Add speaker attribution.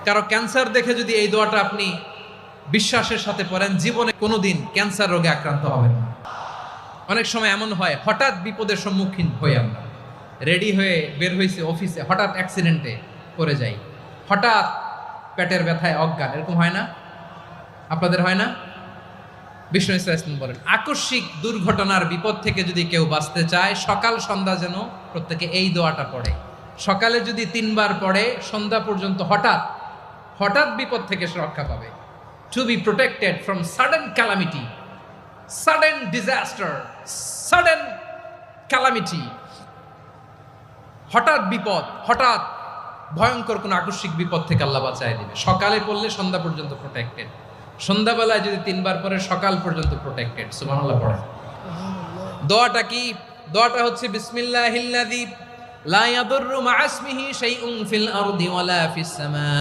Speaker 1: কারো ক্যান্সার দেখে যদি এই দোয়াটা আপনি বিশ্বাসের সাথে পড়েন, জীবনে কোনোদিন ক্যান্সার রোগে আক্রান্ত হবেন না। অনেক সময় এমন হয়, হঠাৎ বিপদের সম্মুখীন হই আমরা, রেডি হয়ে বের হয়েছে অফিসে, হঠাৎ অ্যাক্সিডেন্টে পড়ে যাই, হঠাৎ পেটের ব্যথায় অজ্ঞান, এরকম হয় না? আপনাদের হয় না? বিষ্ণু ইসলাম বলেন, আকস্মিক দুর্ঘটনার বিপদ থেকে যদি কেউ বাঁচতে চায়, সকাল সন্ধ্যা যেন প্রত্যেকে এই দোয়াটা পড়ে। সকালে যদি 3 বার পড়ে, সন্ধ্যা পর্যন্ত হঠাৎ বিপদ থেকে সে রক্ষা পাবে। To be protected from sudden calamity, sudden disaster, sudden calamity, হঠাৎ বিপদ, হঠাৎ ভয়ঙ্কর কোন আকস্মিক বিপদ থেকে আল্লাহ বাঁচায় দিবে। সকালে পড়লে সন্ধ্যা পর্যন্ত প্রোটেক্টেড, সন্ধ্যাবেলায় যদি 3 বার পরে সকাল পর্যন্ত প্রোটেক্টেড। সুবহানাল্লাহ পড়ে। দোয়াটা কি? দোয়াটা হচ্ছে বিসমিল্লাহিল্লাযী লা ইয়াদুররু মা ইসমিহি শাইউন ফিল আরদি ওয়ালা ফিস সামা।